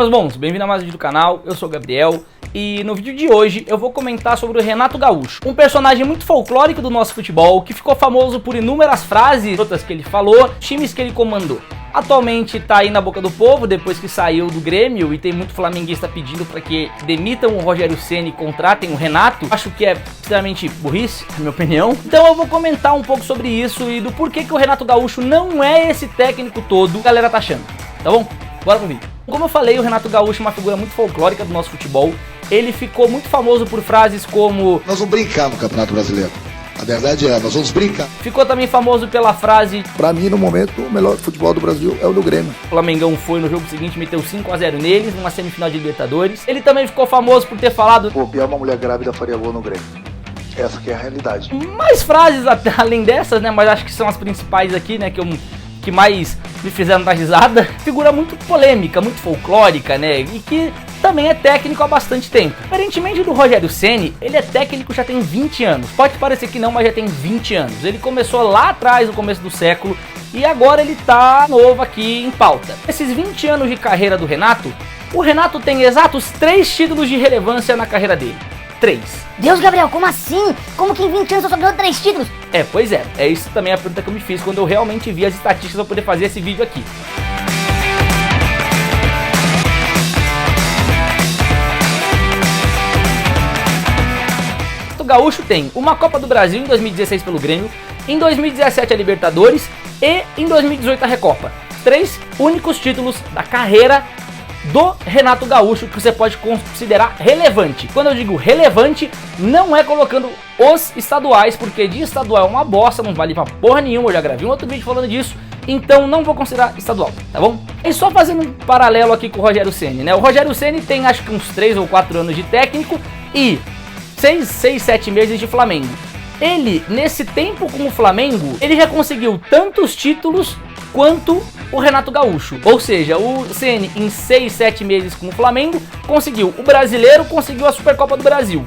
Meus bons, bem-vindo a mais um vídeo do canal, eu sou o Gabriel e no vídeo de hoje eu vou comentar sobre o Renato Gaúcho, um personagem muito folclórico do nosso futebol, que ficou famoso por inúmeras frases, outras que ele falou, times que ele comandou. Atualmente tá aí na boca do povo, depois que saiu do Grêmio, e tem muito flamenguista pedindo para que demitam o Rogério Ceni e contratem o Renato. Acho que é extremamente burrice, na minha opinião. Então eu vou comentar um pouco sobre isso e do porquê que o Renato Gaúcho não é esse técnico todo que a galera tá achando, tá bom? Bora pro vídeo. Como eu falei, o Renato Gaúcho é uma figura muito folclórica do nosso futebol. Ele ficou muito famoso por frases como: nós vamos brincar no Campeonato Brasileiro. A verdade é, nós vamos brincar. Ficou também famoso pela frase: pra mim, no momento, o melhor futebol do Brasil é o do Grêmio. O Flamengão foi no jogo seguinte, meteu 5-0 neles, numa semifinal de Libertadores. Ele também ficou famoso por ter falado: copiar uma mulher grávida faria gol no Grêmio. Essa que é a realidade. Mais frases até além dessas, né? Mas acho que são as principais aqui, né? Que mais me fizeram dar risada. Figura muito polêmica, muito folclórica, né? E que também é técnico há bastante tempo. Diferentemente do Rogério Ceni, ele é técnico já tem 20 anos. Pode parecer que não, mas já tem 20 anos. Ele começou lá atrás, no começo do século, e agora ele tá novo aqui em pauta. Esses 20 anos de carreira do Renato, o Renato tem exatos 3 títulos de relevância na carreira dele. 3. Deus, Gabriel, como assim? Como que em 20 anos eu só ganhou 3 títulos? Pois é. É isso também a pergunta que eu me fiz quando eu realmente vi as estatísticas para poder fazer esse vídeo aqui. O Gaúcho tem uma Copa do Brasil em 2016 pelo Grêmio, em 2017 a Libertadores e em 2018 a Recopa. 3 únicos títulos da carreira do Renato Gaúcho que você pode considerar relevante. Quando eu digo relevante, não é colocando os estaduais, porque de estadual é uma bosta, não vale pra porra nenhuma, eu já gravei um outro vídeo falando disso, então não vou considerar estadual, tá bom? E só fazendo um paralelo aqui com o Rogério Ceni, né? O Rogério Ceni tem acho que uns 3 ou 4 anos de técnico e 6, 7 meses de Flamengo. Ele, nesse tempo com o Flamengo, ele já conseguiu tantos títulos quanto o Renato Gaúcho. Ou seja, o Ceni em 6, 7 meses com o Flamengo conseguiu o Brasileiro, conseguiu a Supercopa do Brasil.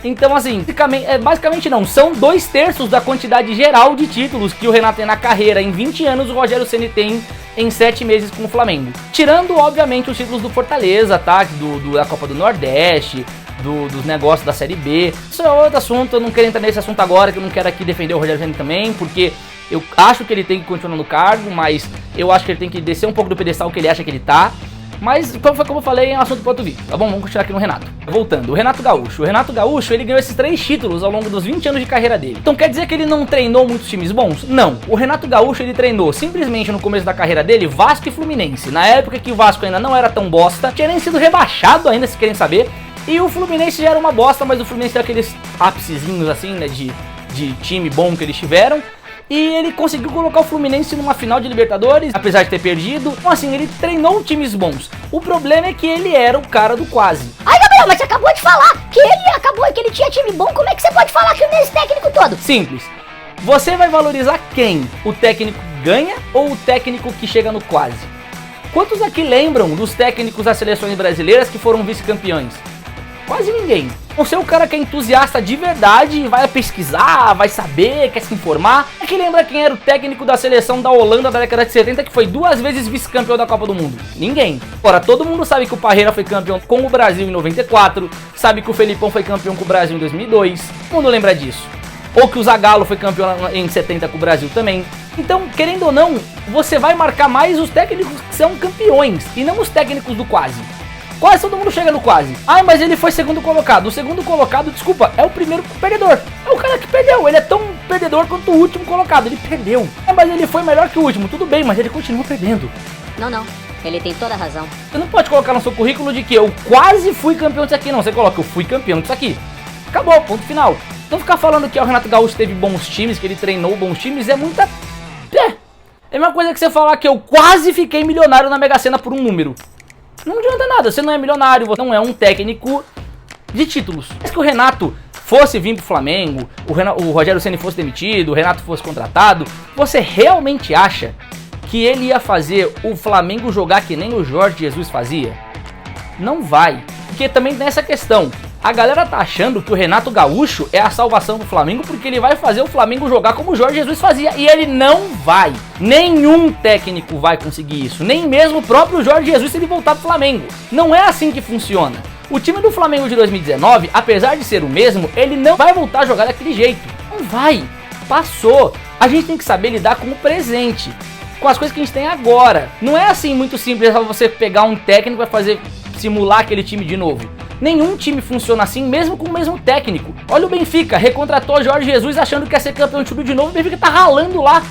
Então assim, basicamente não, são 2/3 da quantidade geral de títulos que o Renato tem na carreira. Em 20 anos o Rogério Ceni tem em 7 meses com o Flamengo. Tirando obviamente os títulos do Fortaleza, tá? Da Copa do Nordeste, dos negócios da Série B. Isso é outro assunto, eu não quero entrar nesse assunto agora, que eu não quero aqui defender o Rogério Ceni também, porque eu acho que ele tem que continuar no cargo, mas eu acho que ele tem que descer um pouco do pedestal que ele acha que ele tá. Mas, como eu falei, é um assunto para outro vídeo, tá bom? Vamos continuar aqui no Renato. Voltando, o Renato Gaúcho. O Renato Gaúcho, ele ganhou esses 3 títulos ao longo dos 20 anos de carreira dele. Então quer dizer que ele não treinou muitos times bons? Não. O Renato Gaúcho, ele treinou simplesmente no começo da carreira dele Vasco e Fluminense. Na época que o Vasco ainda não era tão bosta, tinha nem sido rebaixado ainda, se querem saber. E o Fluminense já era uma bosta, mas o Fluminense tem aqueles ápicezinhos assim, né, de time bom que eles tiveram. E ele conseguiu colocar o Fluminense numa final de Libertadores, apesar de ter perdido. Então assim, ele treinou times bons. O problema é que ele era o cara do quase. Ai, Gabriel, mas você acabou de falar que ele tinha time bom. Como é que você pode falar que ele é esse técnico todo? Simples. Você vai valorizar quem? O técnico que ganha ou o técnico que chega no quase? Quantos aqui lembram dos técnicos das seleções brasileiras que foram vice-campeões? Quase ninguém. Você é o cara que é entusiasta de verdade, vai pesquisar, vai saber, quer se informar. É que lembra quem era o técnico da seleção da Holanda da década de 70 que foi 2 vezes vice-campeão da Copa do Mundo? Ninguém. Ora, todo mundo sabe que o Parreira foi campeão com o Brasil em 94, sabe que o Felipão foi campeão com o Brasil em 2002. Todo mundo lembra disso. Ou que o Zagallo foi campeão em 70 com o Brasil também. Então, querendo ou não, você vai marcar mais os técnicos que são campeões e não os técnicos do quase. Quase todo mundo chega no quase. Ah, mas ele foi segundo colocado. O segundo colocado, desculpa, é o primeiro perdedor. É o cara que perdeu. Ele é tão perdedor quanto o último colocado. Ele perdeu. Mas ele foi melhor que o último. Tudo bem, mas ele continua perdendo. Não. Ele tem toda a razão. Você não pode colocar no seu currículo de que eu quase fui campeão disso aqui. Não, você coloca eu fui campeão disso aqui. Acabou, ponto final. Então ficar falando que o Renato Gaúcho teve bons times, que ele treinou bons times, é muita... É a mesma coisa que você falar que eu quase fiquei milionário na Mega Sena por um número. Não adianta nada, você não é milionário, você não é um técnico de títulos. Se o Renato fosse vir pro Flamengo, o Rogério Ceni fosse demitido, o Renato fosse contratado, você realmente acha que ele ia fazer o Flamengo jogar que nem o Jorge Jesus fazia? Não vai, porque também tem essa questão. A galera tá achando que o Renato Gaúcho é a salvação do Flamengo porque ele vai fazer o Flamengo jogar como o Jorge Jesus fazia. E ele não vai. Nenhum técnico vai conseguir isso. Nem mesmo o próprio Jorge Jesus se ele voltar pro Flamengo. Não é assim que funciona. O time do Flamengo de 2019, apesar de ser o mesmo, ele não vai voltar a jogar daquele jeito. Não vai. Passou. A gente tem que saber lidar com o presente, com as coisas que a gente tem agora. Não é assim muito simples só você pegar um técnico e fazer simular aquele time de novo. Nenhum time funciona assim, mesmo com o mesmo técnico. Olha o Benfica, recontratou Jorge Jesus achando que ia ser campeão de tudo de novo. O Benfica tá ralando lá.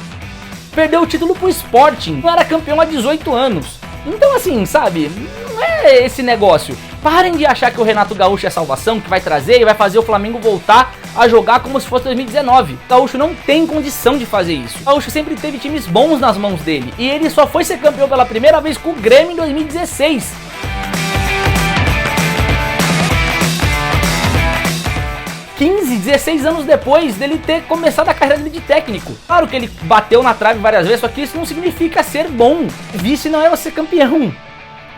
Perdeu o título pro Sporting. Não era campeão há 18 anos. Então assim, sabe, não é esse negócio. Parem de achar que o Renato Gaúcho é a salvação, que vai trazer e vai fazer o Flamengo voltar a jogar como se fosse 2019. O Gaúcho não tem condição de fazer isso. O Gaúcho sempre teve times bons nas mãos dele. E ele só foi ser campeão pela primeira vez com o Grêmio em 2016. (15, 16 anos depois dele ter começado a carreira dele de técnico. Claro que ele bateu na trave várias vezes, só que isso não significa ser bom. Vice não é você campeão.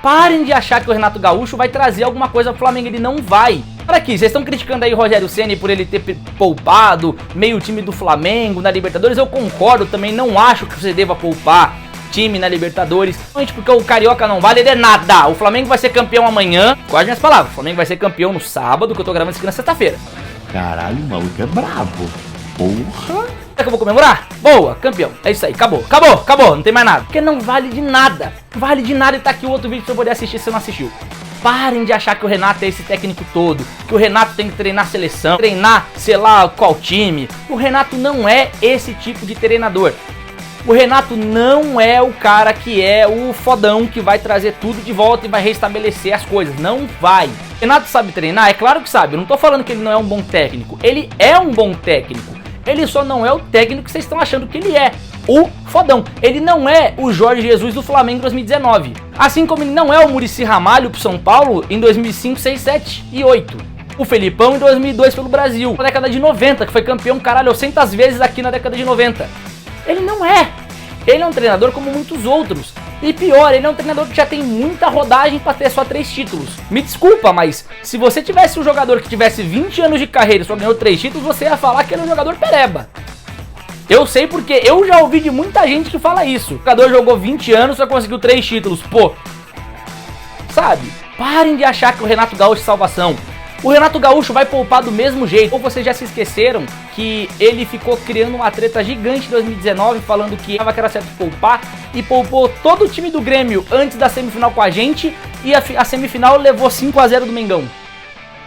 Parem de achar que o Renato Gaúcho vai trazer alguma coisa pro Flamengo, ele não vai. Olha aqui, vocês estão criticando aí o Rogério Ceni por ele ter poupado meio time do Flamengo na Libertadores. Eu concordo também, não acho que você deva poupar time na Libertadores, porque o Carioca não vale de nada. O Flamengo vai ser campeão amanhã, guarde minhas palavras, o Flamengo vai ser campeão no sábado, que eu tô gravando isso aqui na sexta-feira. Caralho, o maluco é brabo. Porra. É que eu vou comemorar? Boa, campeão. É isso aí, acabou, não tem mais nada. Porque não vale de nada. Vale de nada e tá aqui o outro vídeo pra você poder assistir se você não assistiu. Parem de achar que o Renato é esse técnico todo, que o Renato tem que treinar a seleção, treinar sei lá qual time. O Renato não é esse tipo de treinador. O Renato não é o cara que é o fodão que vai trazer tudo de volta e vai restabelecer as coisas. Não vai. O Renato sabe treinar? É claro que sabe. Eu não tô falando que ele não é um bom técnico. Ele é um bom técnico. Ele só não é o técnico que vocês estão achando que ele é. O fodão. Ele não é o Jorge Jesus do Flamengo em 2019. Assim como ele não é o Muricy Ramalho pro São Paulo em 2005, 6, 7 e 8. O Felipão em 2002 pelo Brasil. Na década de 90, que foi campeão, caralho, 800 vezes aqui na década de 90. Ele não é. Ele é um treinador como muitos outros. E pior, ele é um treinador que já tem muita rodagem para ter só 3 títulos. Me desculpa, mas se você tivesse um jogador que tivesse 20 anos de carreira e só ganhou 3 títulos, você ia falar que ele é um jogador pereba. Eu sei porque eu já ouvi de muita gente que fala isso. O jogador jogou 20 anos e só conseguiu 3 títulos. Pô, sabe? Parem de achar que o Renato Gaúcho é salvação. O Renato Gaúcho vai poupar do mesmo jeito. Ou vocês já se esqueceram que ele ficou criando uma treta gigante em 2019, falando que era certo poupar, e poupou todo o time do Grêmio antes da semifinal com a gente, e a semifinal levou 5-0 do Mengão.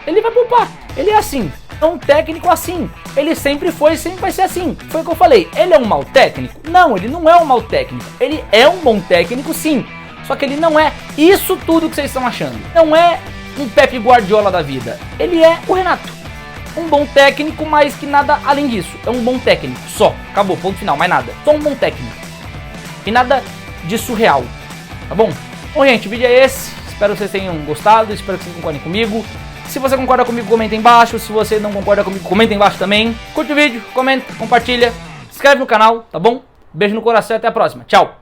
Ele vai poupar, ele é assim, é um técnico assim, ele sempre foi e sempre vai ser assim. Foi o que eu falei, ele é um mau técnico? Não, ele não é um mau técnico, ele é um bom técnico sim, só que ele não é isso tudo que vocês estão achando. Não é um Pep Guardiola da vida, ele é o Renato. Um bom técnico, mas que nada além disso. É um bom técnico, só. Acabou, ponto final, mais nada. Só um bom técnico. E nada de surreal. Tá bom? Bom, gente, o vídeo é esse. Espero que vocês tenham gostado. Espero que vocês concordem comigo. Se você concorda comigo, comenta aí embaixo. Se você não concorda comigo, comenta aí embaixo também. Curte o vídeo, comenta, compartilha. Se inscreve no canal, tá bom? Beijo no coração e até a próxima. Tchau!